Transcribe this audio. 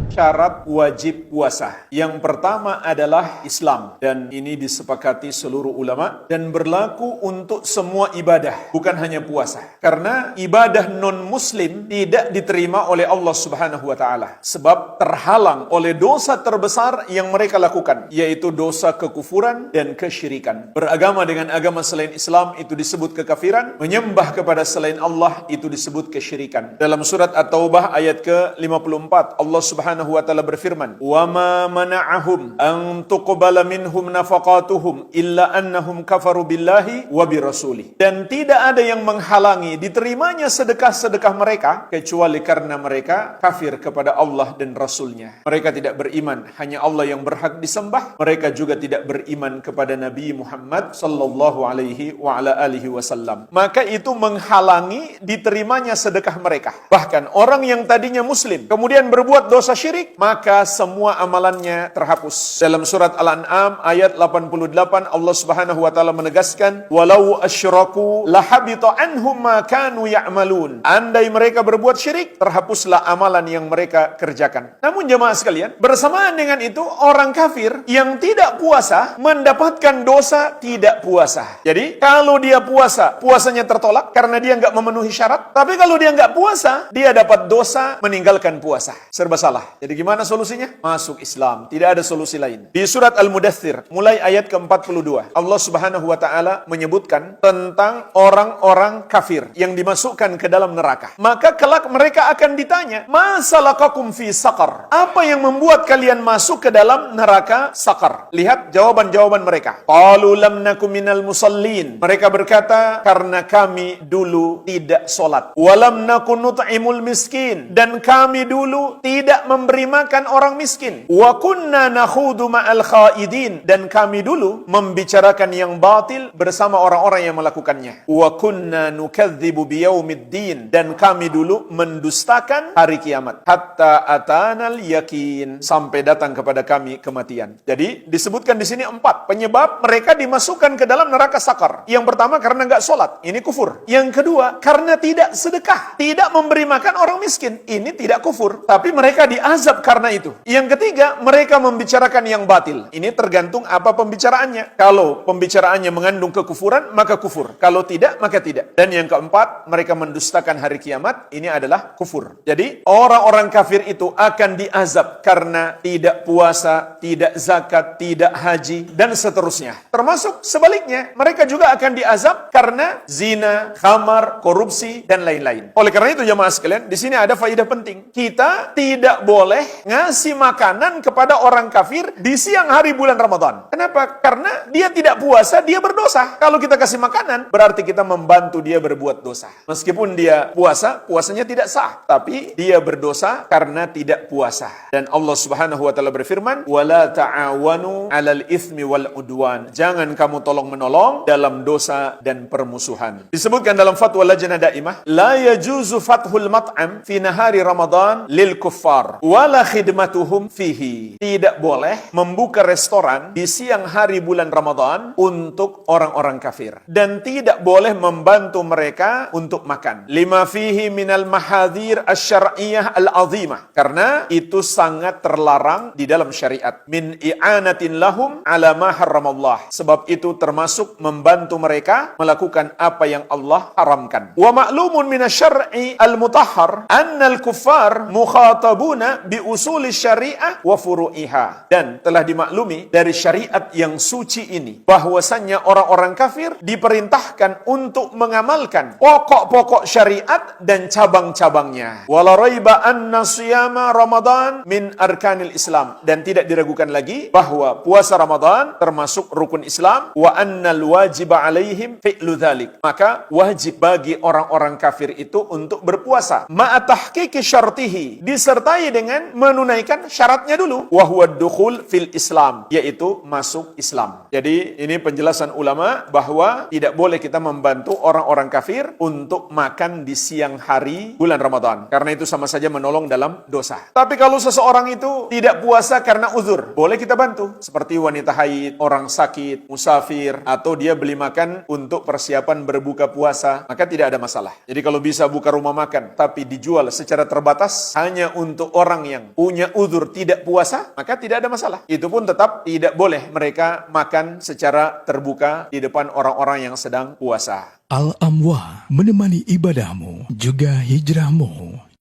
syarat wajib puasa. Yang pertama adalah Islam, dan ini disepakati seluruh ulama dan berlaku untuk semua ibadah, bukan hanya puasa. Karena ibadah non-muslim tidak diterima oleh Allah Subhanahu wa taala sebab terhalang oleh dosa terbesar yang mereka lakukan, yaitu dosa kekufuran dan kesyirikan. Beragama dengan agama selain Islam itu disebut kekafiran, menyembah kepada selain Allah itu disebut kesyirikan. Dalam surat At-Taubah ayat ke-54, Allah Subhanahu wa taala berfirman, "Wa ma mana'ahum an tuqbala minhum nafaqatuhum illa annahum kafaru billahi wa birrasulih." Dan tidak ada yang menghalangi diterimanya sedekah-sedekah mereka kecuali karena mereka kafir kepada Allah dan Rasulnya. Mereka tidak beriman, hanya Allah yang berhak disembah. Mereka juga tidak beriman kepada Nabi Muhammad sallallahu alaihi wa ala alihi wasallam. Maka itu menghalangi diterimanya sedekah mereka. Bahkan orang yang tadinya muslim kemudian berbuat dosa syirik, maka semua amalannya terhapus. Dalam surat Al-An'am ayat 88, Allah Subhanahu wa taala menegaskan, "Walau asyraku lahabita anhum ma kanu ya'malun." Andai mereka berbuat syirik, terhapuslah amalan yang mereka kerjakan. Namun jemaah sekalian, bersamaan dengan itu orang kafir yang tidak puasa mendapatkan dosa tidak puasa. Jadi kalau dia puasa, puasanya tertolak karena dia nggak memenuhi syarat. Tapi kalau dia nggak puasa, dia dapat dosa meninggalkan puasa. Serba salah. Jadi gimana solusinya? Masuk Islam. Tidak ada solusi lain. Di surat Al-Mudaththir, mulai ayat ke-42, Allah Subhanahu wa taala menyebutkan tentang orang-orang kafir yang dimasukkan ke dalam neraka. Maka kelak mereka akan ditanya, "Ma salakakum fi saqar?" Apa yang membuat kalian masuk ke dalam neraka Saqar? Lihat jawaban-jawaban mereka. Qalu lam nakum minal musallin. Mereka berkata, karena kami dulu tidak solat. Walam nakun nut'imul miskin. Dan kami dulu tidak memberi makan orang miskin. Wa kunna nakhudu ma'al khaidin. Dan kami dulu membicarakan yang batil bersama orang-orang yang melakukannya. Wa kunna nukadzibu biyaumiddin. Dan kami dulu mendustakan hari kiamat. Hatta atanal yakin. Sampai datang kepada kami kematian. Jadi disebutkan di sini 4 penyebab mereka dimasukkan ke dalam neraka Saqar. Yang pertama karena nggak sholat, ini kufur. Yang kedua karena tidak sedekah, tidak memberi makan orang miskin, ini tidak kufur, tapi mereka diazab karena itu. Yang ketiga mereka membicarakan yang batil, ini tergantung apa pembicaraannya. Kalau pembicaraannya mengandung kekufuran maka kufur, kalau tidak maka tidak. Dan yang keempat mereka mendustakan hari kiamat, ini adalah kufur. Jadi orang-orang kafir itu akan diazab karena tidak puasa, tidak zakat, tidak haji, dan seterusnya. Termasuk sebaliknya, mereka juga akan diazab karena zina, khamar, korupsi, dan lain-lain. Oleh karena itu jemaah sekalian, di sini ada faedah penting. Kita tidak boleh ngasih makanan kepada orang kafir di siang hari bulan Ramadan. Kenapa? Karena dia tidak puasa, dia berdosa. Kalau kita kasih makanan, berarti kita membantu dia berbuat dosa. Meskipun dia puasa, puasanya tidak sah, tapi dia berdosa karena tidak puasa. Dan Allah Subhanahu wa taala berfirman, "Wala ta'awanu 'alal itsmi wal 'udwan." Jangan kamu tolong-menolong dalam dosa dan permusuhan. Disebutkan dalam fatwa Lajnah Daimah, la yajuzu fathul mat'am fi nahari Ramadan lil kuffar wala khidmatuhum fihi. Tidak boleh membuka restoran di siang hari bulan Ramadan untuk orang-orang kafir, dan tidak boleh membantu mereka untuk makan. Lima fihi minal mahadhir asy-syar'iyyah al-'azimah. Karena itu sangat terlarang di dalam syariat. Min i'anatin lahum ala ma harramallah. Sebab itu termasuk membantu mereka melakukan apa yang Allah haramkan. Wa ma'lumun minasyar'i al-mutahhar anna al-kuffar mukhatabuna bi usuli syariah wa furu'iha. Dan telah dimaklumi dari syariat yang suci ini bahwasannya orang-orang kafir diperintahkan untuk mengamalkan pokok-pokok syariat dan cabang-cabangnya. Wala raiba anna siyama Ramadan min arkanil Islam. Dan tidak diragukan lagi bahwa puasa Ramadan termasuk rukun Islam. Wa annal wajiba alaihim fi'lu dzalik. Maka wajib bagi orang-orang kafir itu untuk berpuasa. Ma'a tahqiqi syartihi. Disertai dengan menunaikan syaratnya dulu. Wa huwa dukhul fil Islam. Yaitu masuk Islam. Jadi ini penjelasan ulama bahwa tidak boleh kita membantu orang-orang kafir untuk makan di siang hari bulan Ramadan. Karena itu sama saja menolong dalam dosa. Tapi kalau seseorang itu tidak puasa karena uzur, boleh kita bantu. Seperti wanita haid, orang sakit, musafir, atau dia beli makan untuk persiapan berbuka puasa, maka tidak ada masalah. Jadi kalau bisa buka rumah makan, tapi dijual secara terbatas hanya untuk orang orang yang punya uzur tidak puasa, maka tidak ada masalah. Itu pun tetap tidak boleh mereka makan secara terbuka di depan orang-orang yang sedang puasa. Al-Amwah menemani ibadahmu juga hijrahmu.